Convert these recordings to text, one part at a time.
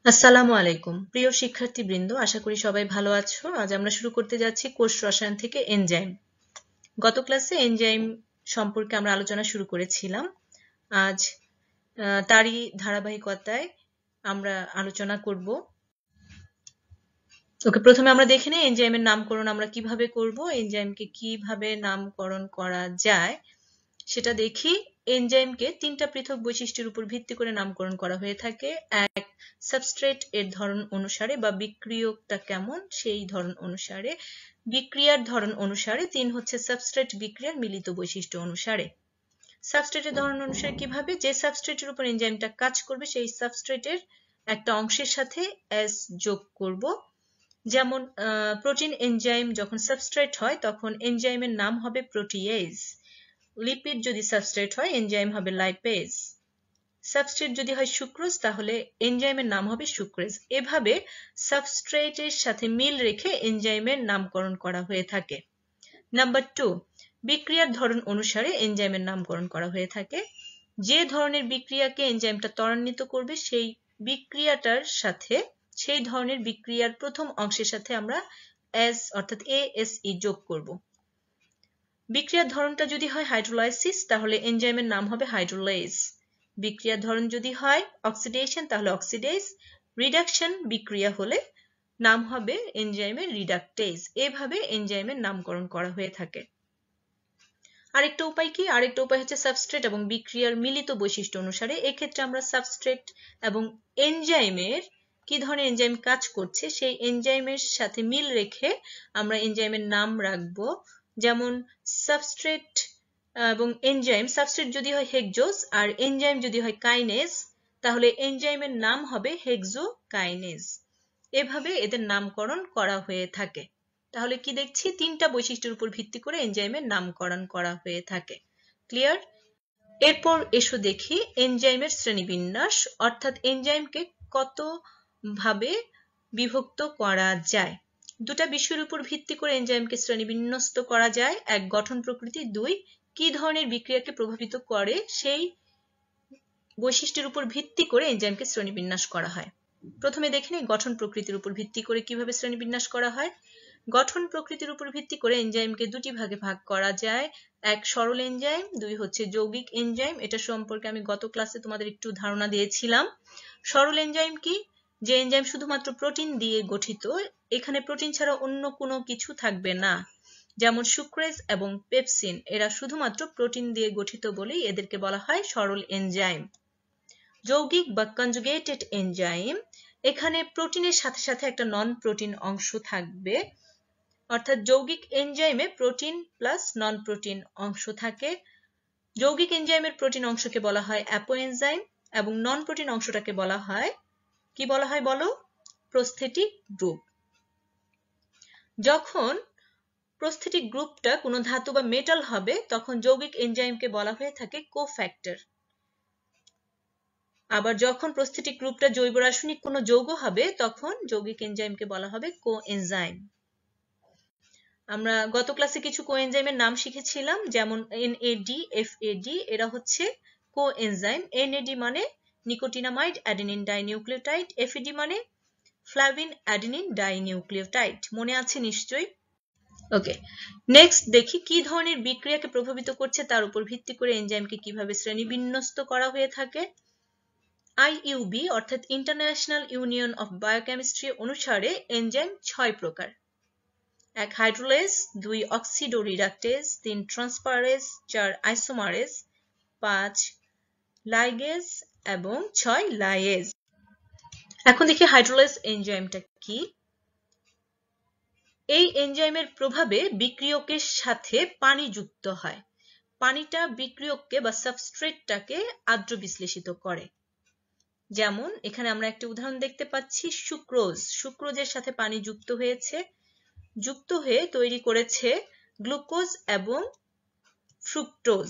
আসসালামু আলাইকুম প্রিয় শিক্ষার্থীবৃন্দ, আশা করি সবাই ভালো আছো। আজ আমরা শুরু করতে যাচ্ছি কোষ রসায়ন থেকে এনজাইম। গত ক্লাসে এনজাইম সম্পর্কে আমরা আলোচনা শুরু করেছিলাম। আজ তারই ধারাবাহিকতায় আমরা আলোচনা করব। প্রথমে আমরা দেখে নিই এনজাইমের নামকরণ আমরা কিভাবে করব, এনজাইমকে কিভাবে নামকরণ করা যায় সেটা দেখি। এনজাইমকে তিনটা পৃথক বৈশিষ্ট্যের উপর ভিত্তি করে নামকরণ করা হয়ে থাকে। এক, সাবস্ট্রেট এর ধরন অনুসারে বা বিক্রিয়কটা কেমন সেই ধরন অনুসারে। বিক্রিয়ার ধরন অনুসারে। তিন হচ্ছে সাবস্ট্রেট বিক্রিয়ার মিলিত বৈশিষ্ট্য অনুসারে। সাবস্ট্রেটের ধরন অনুসারে কিভাবে, যে সাবস্ট্রেটের উপর এনজাইমটা কাজ করবে সেই সাবস্ট্রেটের একটা অংশের সাথে এস যোগ করব। যেমন প্রোটিন এনজাইম যখন সাবস্ট্রেট হয় তখন এনজাইমের নাম হবে প্রোটিয়েজ। লিপিড যদি সাবস্ট্রেট হয় এনজাইম হবে লাইপেজ। সাবস্ট্রেট যদি হয় সুক্রোজ তাহলে এনজাইমের নাম হবে সুক্রেজ। এভাবে সাবস্ট্রেটের সাথে মিল রেখে এনজাইমের নামকরণ করা হয়ে থাকে। নাম্বার 2, বিক্রিয়ার ধরন অনুসারে এনজাইমের নামকরণ করা হয়ে থাকে। যে ধরনের বিক্রিয়াকে এনজাইমটা ত্বরান্বিত করবে সেই বিক্রিয়াটার সাথে, সেই ধরনের বিক্রিয়ার প্রথম অংশের সাথে আমরা এস অর্থাৎ এএসই যোগ করব। বিক্রিয়ার ধরনটা যদি হয় হাইড্রোলাইসিস তাহলে এনজাইমের নাম হবে হাইড্রোলেজ। বিক্রিয়ার ধরন যদি হয় অক্সিডেশন তাহলে অক্সিডেজ। রিডাকশন বিক্রিয়া হলে নাম হবে এনজাইমের রিডাকটেজ। এভাবে এনজাইমের নামকরণ করা হয়ে থাকে। আরেকটা উপায় কি? আরেকটা উপায় হচ্ছে সাবস্ট্রেট এবং বিক্রিয়ার মিলিত বৈশিষ্ট্য অনুসারে। এক্ষেত্রে আমরা সাবস্ট্রেট এবং এনজাইমের কি ধরনের এনজাইম কাজ করছে সেই এনজাইমের সাথে মিল রেখে আমরা এনজাইমের নাম রাখবো। যেমন সাবস্ট্রেট এবং এনজাইম, সাবস্ট্রেট যদি হয় হেক্সোজ আর এনজাইম যদি হয় কাইনেজ তাহলে এনজাইমের নাম হবে হেক্সোকাইনেজ। এভাবে এদের নামকরণ করা হয়ে থাকে। তাহলে কি দেখছি, তিনটা বৈশিষ্ট্যের উপর ভিত্তি করে এনজাইমের নামকরণ করা হয়ে থাকে। ক্লিয়ার? এরপর এসো দেখি এনজাইমের শ্রেণীবিন্যাস, অর্থাৎ এনজাইমকে কত ভাবে বিভক্ত করা যায়। দুটা বিষয়ের উপর ভিত্তি করে এনজাইমকে শ্রেণীবিন্যস্ত করা যায়। এক, গঠন প্রকৃতি। দুই, কি ধরনের বিক্রিয়াকে প্রভাবিত করে সেই বৈশিষ্ট্যের উপর ভিত্তি করে এনজাইমকে শ্রেণীবিন্যাস করা হয়। প্রথমে দেখে নিই গঠন প্রকৃতির উপর ভিত্তি করে কিভাবে শ্রেণীবিন্যাস করা হয়। গঠন প্রকৃতির উপর ভিত্তি করে এনজাইমকে দুটি ভাগে ভাগ করা যায়। এক, সরল এনজাইম। দুই হচ্ছে যৌগিক এনজাইম। এটা সম্পর্কে আমি গত ক্লাসে তোমাদের একটু ধারণা দিয়েছিলাম। সরল এনজাইম কি? যে এনজাইম শুধুমাত্র প্রোটিন দিয়ে গঠিত, এখানে প্রোটিন ছাড়া অন্য কোনো কিছু থাকবে না। যেমন সুক্রেজ এবং পেপসিন, এরা শুধুমাত্র প্রোটিন দিয়ে গঠিত বলেই এদেরকে বলা হয় সরল এনজাইম। যৌগিক বা কনজুগেটেড এনজাইম, এখানে প্রোটিনের সাথে সাথে একটা নন প্রোটিন অংশ থাকবে। অর্থাৎ যৌগিক এনজাইমে প্রোটিন প্লাস নন প্রোটিন অংশ থাকে। যৌগিক এনজাইমের প্রোটিন অংশকে বলা হয় অ্যাপোএনজাইম এবং নন প্রোটিন অংশটাকে বলা হয়, কি বলা হয় বলো? Prosthetic group. যখন প্রস্থেটিক গ্রুপটা কোনো ধাতু বা মেটাল হবে তখন যৌগিক এনজাইমকে বলা হয়ে থাকে কোফ্যাক্টর। আবার যখন প্রস্থেটিক গ্রুপটা জৈব রাসায়নিক কোনো যৌগ হবে তখন যৌগিক এনজাইমকে বলা হবে কোএনজাইম। আমরা গত ক্লাসে কিছু কোএনজাইমের নাম শিখেছিলাম, যেমন NAD, FAD, এরা হচ্ছে কোএনজাইম। NAD মানে নিকোটিনামাইড অ্যাডেনিন ডাইনিউক্লিওটাইড, FAD মানে ফ্লাভিন অ্যাডেনিন ডাইনিউক্লিওটাইড। মনে আছে নিশ্চয়ই? ওকে, নেক্সট দেখি কি ধরনের বিক্রিয়াকে প্রভাবিত করছে তার উপর ভিত্তি করে এনজাইমকে কিভাবে শ্রেণীবিন্যস্ত করা হয়ে থাকে। IUB অর্থাৎ ইন্টারন্যাশনাল ইউনিয়ন অফ বায়োকেমিস্ট্রি অনুসারে এনজাইম 6 প্রকার। এক, হাইড্রোলেজ। দুই, অক্সিডো রিডাকটেজ। তিন, ট্রান্সফারেজ। চার, আইসোমারেজ। পাঁচ, লাইগেজ এবং ছয়, লাইয়েজ। এখন দেখি হাইড্রোলেজ এনজাইমটা কি। এই এনজাইমের প্রভাবে বিক্রিয়কের সাথে পানি যুক্ত হয়। পানিটা বিক্রিয়ককে বা সাবস্ট্রেটটাকে আর্দ্র বিশ্লেষিত করে। যেমন এখানে আমরা একটা উদাহরণ দেখতে পাচ্ছি, সুক্রোজ। সুক্রোজের সাথে পানি যুক্ত হয়েছে, যুক্ত হয়ে তৈরি করেছে গ্লুকোজ এবং ফ্রুক্টোজ।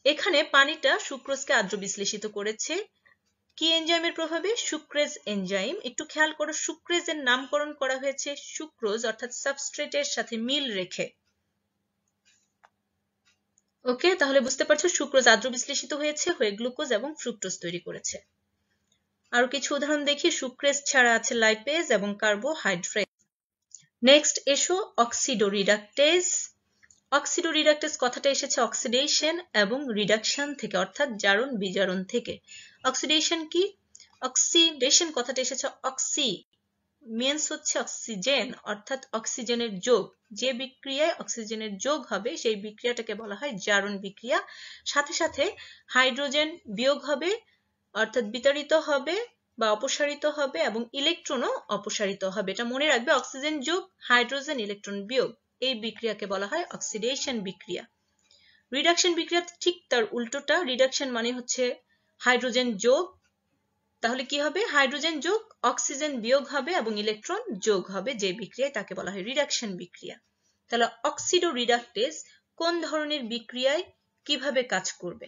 এখানে পানিটা সুক্রোজকে আর্দ্র বিশ্লেষিত করেছে। কি এনজাইমের প্রভাবে? Sucrase enzyme. একটু খেয়াল করো, সুক্রেজের নামকরণ করা হয়েছে সুক্রোজ অর্থাৎ সাবস্ট্রেটের সাথে মিল রেখে। ওকে, তাহলে বুঝতে পারছো সুক্রোজ আর্দ্র বিশ্লেষিত হয়ে গ্লুকোজ এবং ফ্রুক্টোজ তৈরি করেছে। আরো কিছু উদাহরণ দেখি। সুক্রেজ ছাড়া আছে লাইপেজ এবং কার্বোহাইড্রেট। নেক্সট এসো অক্সিডোরিডাকটেজ। অক্সিডোরিডাকটেজ কথাটা এসেছে অক্সিডেশন এবং রিডাকশন থেকে, অর্থাৎ জারণ বিজারণ থেকে। অক্সিডেশন কি? অক্সিডেশন কথাটা এসেছে অক্সি মিন্স হচ্ছে অক্সিজেন, অর্থাৎ অক্সিজেনের যোগ। যে বিক্রিয়ায় অক্সিজেনের যোগ হবে সেই বিক্রিয়াটাকে বলা হয় জারণ বিক্রিয়া। সাথে সাথে হাইড্রোজেন বিয়োগ হবে, অর্থাৎ বিতাড়িত হবে বা অপসারিত হবে, এবং ইলেকট্রনও অপসারিত হবে। এটা মনে রাখবে, অক্সিজেন যোগ হাইড্রোজেন ইলেকট্রন বিয়োগ, এই বিক্রিয়াকে বলা হয় অক্সিডেশন বিক্রিয়া। রিডাকশন বিক্রিয়া ঠিক তার উল্টোটা। রিডাকশন মানে হচ্ছে হাইড্রোজেন যোগ, তাহলে কি হবে? হাইড্রোজেন যোগ অক্সিজেন বিয়োগ হবে এবং ইলেকট্রন যোগ হবে, যে বিক্রিয়ায় তাকে বলা হয় রিডাকশন বিক্রিয়া। তাহলে অক্সিডোরিডাকটেজ কোন ধরনের বিক্রিয়ায় কিভাবে কাজ করবে?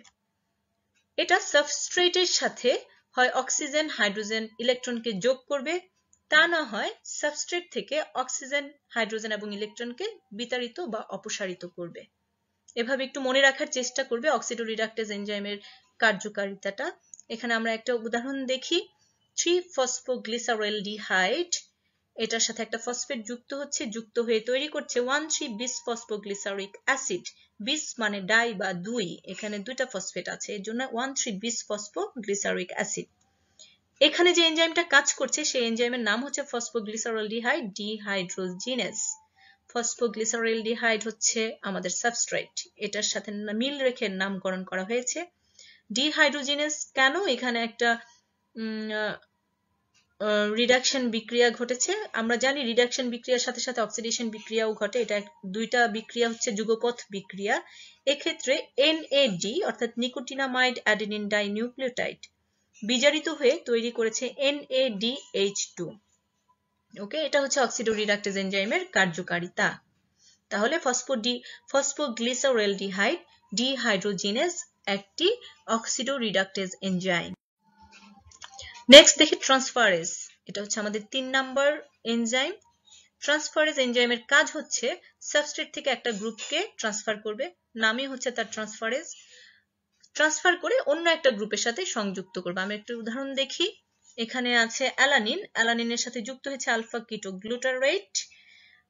এটা সাবস্ট্রেটের সাথে হয় অক্সিজেন হাইড্রোজেন ইলেকট্রনকে যোগ করবে, তা না হয় সাবস্ট্রেট থেকে অক্সিজেন হাইড্রোজেন এবং ইলেকট্রনকে বিতাড়িত বা অপসারিত করবে। এভাবে একটু মনে রাখার চেষ্টা করবে অক্সিডোরিডাকটেজ এনজাইমের কার্যকারিতাটা। এখানে আমরা একটা উদাহরণ দেখি। 3-ফসফোগ্লিসারলডিহাইড, এটার সাথে একটা ফসফেট যুক্ত হচ্ছে, যুক্ত হয়ে তৈরি করছে 1,3-বিসফসফোগ্লিসারিক অ্যাসিড। বিস মানে ডাই বা দুই, এখানে দুইটা ফসফেট আছে, এর জন্য 1,3-বিসফসফোগ্লিসারিক অ্যাসিড। এখানে যে এনজাইমটা কাজ করছে সেই এনজাইমের নাম হচ্ছে ফসফোগ্লিসারলডিহাইড ডিহাইড্রোজিনেজ। ফসফোগ্লিসারলডিহাইড হচ্ছে আমাদের সাবস্ট্রেট, এটার সাথে মিল রেখে নামকরণ করা হয়েছে। ডিহাইড্রোজিনেজ কেন? এখানে একটা রিডাকশন বিক্রিয়া ঘটেছে। আমরা জানি রিডাকশন বিক্রিয়ার সাথে সাথে অক্সিডেশন বিক্রিয়াও ঘটে, এটা দুইটা বিক্রিয়া হচ্ছে যুগপথ বিক্রিয়া। এক্ষেত্রে NAD অর্থাৎ নিকোটিনামাইড অ্যাডেনিন ডাইনিউক্লিওটাইড বিজারিত হয়ে তৈরি করেছে NADH2। ওকে, এটা হচ্ছে অক্সিডোরিডাকটেজ এনজাইমের কার্যকারিতা। তাহলে ফসফোগ্লিসারলডিহাইড ডিহাইড্রোজিনেজ একটি অক্সিডোরিডাকটেজ এনজাইম। নেক্সট দেখি ট্রান্সফারেজ। এটা হচ্ছে আমাদের 3 নাম্বার এনজাইম। ট্রান্সফারেজ এনজাইমের কাজ হচ্ছে সাবস্ট্রেট থেকে একটা গ্রুপকে ট্রান্সফার করবে, নামই হচ্ছে তার ট্রান্সফারেজ। ট্রান্সফার করে অন্য একটা গ্রুপের সাথে সংযুক্ত করবে। আমরা একটা উদাহরণ দেখি। এখানে আছে অ্যালানিন, অ্যালানিনের সাথে যুক্ত হয়েছে আলফা কিটো গ্লুটারেট,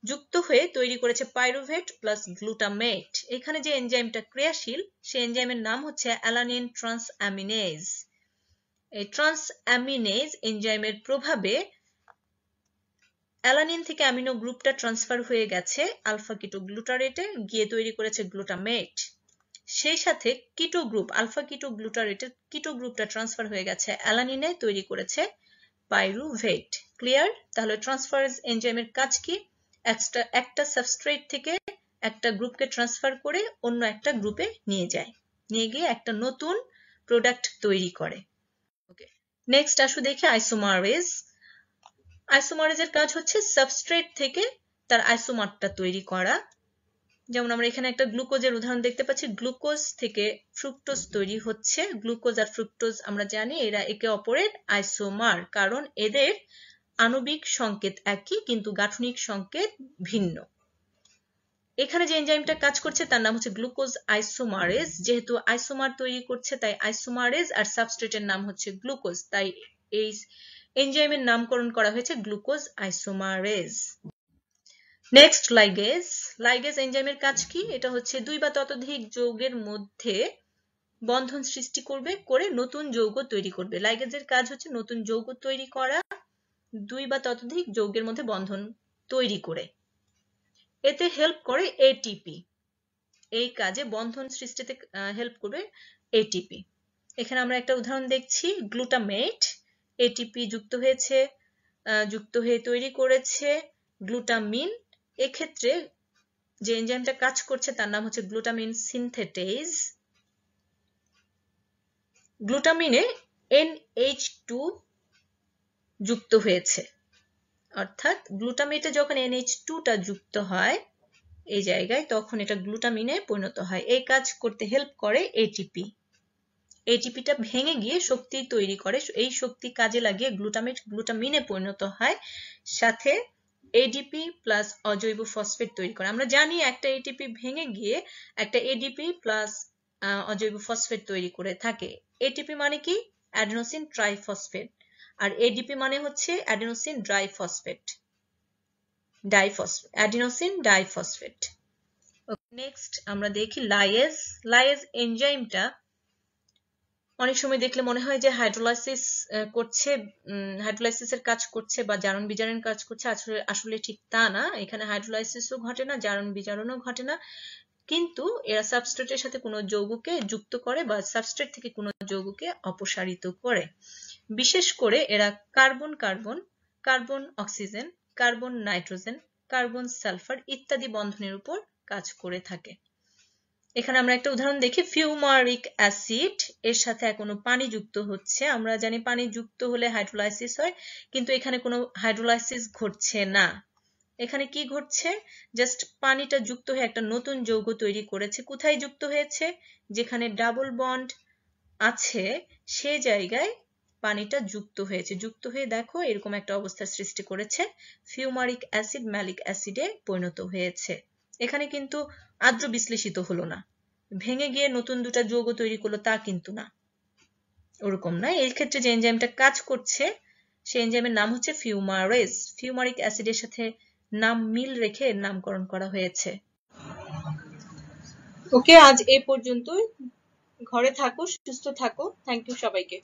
যুক্ত হয়ে তৈরি করেছে পাইরুভেট প্লাস গ্লুটামেট। এখানে যে এনজাইমটা ক্রিয়াশীল সেই এনজাইমের নাম হচ্ছে অ্যালানিন ট্রান্সঅ্যামিনেজ। এই ট্রান্সঅ্যামিনেজ এনজাইমের প্রভাবে অ্যালানিন থেকে অ্যামিনো গ্রুপটা ট্রান্সফার হয়ে গেছে আলফা কিটো গ্লুটারেটে, গিয়ে তৈরি করেছে গ্লুটামেট। সেই সাথে কিটো গ্রুপ আলফা কিটো গ্লুটারেটের কিটো গ্রুপটা ট্রান্সফার হয়ে গেছে অ্যালানিনে, তৈরি করেছে পাইরুভেট। ক্লিয়ার? তাহলে ট্রান্সফারেজ এনজাইমের কাজ কি? একটা সাবস্ট্রেট থেকে একটা গ্রুপকে ট্রান্সফার করে অন্য একটা গ্রুপে নিয়ে যায়, নিয়ে গিয়ে একটা নতুন প্রোডাক্ট তৈরি করে। ওকে, নেক্সট আসো দেখি আইসোমারেজ। আইসোমারেজের কাজ হচ্ছে সাবস্ট্রেট থেকে তার আইসোমারটা তৈরি করা। যেমন আমরা এখানে একটা গ্লুকোজের উদাহরণ দেখতে পাচ্ছি। গ্লুকোজ থেকে ফ্রুক্টোজ তৈরি হচ্ছে। গ্লুকোজ আর ফ্রুক্টোজ আমরা জানি এরা একে অপরের আইসোমার, কারণ এদের আণবিক সংকেত একই কিন্তু গাঠনিক সংকেত ভিন্ন। এখানে যে এনজাইমটা কাজ করছে তার নাম হচ্ছে গ্লুকোজ আইসোমারেজ। যেহেতু আইসোমার তৈরি করছে তাই আইসোমারেজ, আর সাবস্ট্রেটের নাম হচ্ছে গ্লুকোজ, তাই এই এনজাইমের নামকরণ করা হয়েছে glucose isomerase. Next ligase. Ligase এনজাইমের কাজ কি? এটা হচ্ছে 2 বা ততোধিক যৌগের মধ্যে বন্ধন সৃষ্টি করবে, করে নতুন যৌগ তৈরি করবে। লাইগেজের কাজ হচ্ছে নতুন যৌগ তৈরি করা, 2 বা ততোধিক যৌগের মধ্যে বন্ধন তৈরি করে। এতে হেল্প করে এটিপি, এই কাজে বন্ধন সৃষ্টিতে হেল্প করবে এটিপি। এখানে আমরা একটা উদাহরণ দেখছি। গ্লুটামেট, এটিপি যুক্ত হয়ে তৈরি করেছে গ্লুটামিন। এক্ষেত্রে যে এনজাইমটা কাজ করছে তার নাম হচ্ছে গ্লুটামিন সিনথেটেজ। গ্লুটামিনে NH2 যুক্ত হয়েছে, অর্থাৎ গ্লুটামেটে যখন NH2টা যুক্ত হয় এই জায়গায়, তখন এটা গ্লুটামিনে পরিণত হয়। এই কাজ করতে হেল্প করে এটিপি। এটিপিটা ভেঙে গিয়ে শক্তি তৈরি করে, এই শক্তি কাজে লাগিয়ে গ্লুটামিনে পরিণত হয়, সাথে এডিপি প্লাস অজৈব ফসফেট তৈরি করে। আমরা জানি একটা এটিপি ভেঙে গিয়ে একটা এডিপি প্লাস অজৈব ফসফেট তৈরি করে থাকে। এটিপি মানে কি? Adenosine triphosphate. আর এডিপি মানে হচ্ছে adenosine diphosphate, adenosine diphosphate. Next আমরা দেখি লাইয়েজ। লাইয়েজ এনজাইমটা অনেক সময় দেখলে মনে হয় যে হাইড্রোলাইসিস করছে, হাইড্রোলাইসিসের কাজ করছে বা জারণ বিজারণের কাজ করছে, আসলে ঠিক তা না। এখানে হাইড্রোলাইসিসও ঘটে না, জারণ বিজারণও ঘটে না, কিন্তু এরা সাবস্ট্রেটের সাথে কোনো যৌগকে যুক্ত করে বা সাবস্ট্রেট থেকে কোনো যৌগকে অপসারিত করে। বিশেষ করে এরা carbon carbon, carbon oxygen, carbon nitrogen, carbon sulphur ইত্যাদি বন্ধনের উপর কাজ করে থাকে। এখানে আমরা একটা উদাহরণ দেখি, ফিউমারিক অ্যাসিড এর সাথে কোনো পানি যুক্ত হচ্ছে। আমরা জানি পানি যুক্ত হলে হাইড্রোলাইসিস হয়, কিন্তু এখানে কোনো হাইড্রোলাইসিস ঘটছে না। এখানে কি ঘটছে, জাস্ট পানিটা যুক্ত হয়ে একটা নতুন যৌগ তৈরি করেছে। কোথায় যুক্ত হয়েছে, যেখানে ডাবল বন্ড আছে সে জায়গায় পানিটা যুক্ত হয়েছে, যুক্ত হয়ে দেখো এরকম একটা অবস্থার সৃষ্টি করেছে, ফিউমারিক অ্যাসিড ম্যালিক অ্যাসিডে পরিণত হয়েছে। এখানে কিন্তু আদ্র বিশ্লেষিত হলো না, ভেঙে গিয়ে নতুন দুটা যৌগ তৈরি করলো তা কিন্তু না, ওরকম না। এই ক্ষেত্রে যে এনজাইমটা কাজ করছে সেই এনজাইমের নাম হচ্ছে ফিউমারেজ। ফিউমারিক অ্যাসিডের সাথে নাম মিল রেখে এর নামকরণ করা হয়েছে। ওকে, আজ এই পর্যন্ত। ঘরে থাকো, সুস্থ থাকো। থ্যাংক ইউ সবাইকে।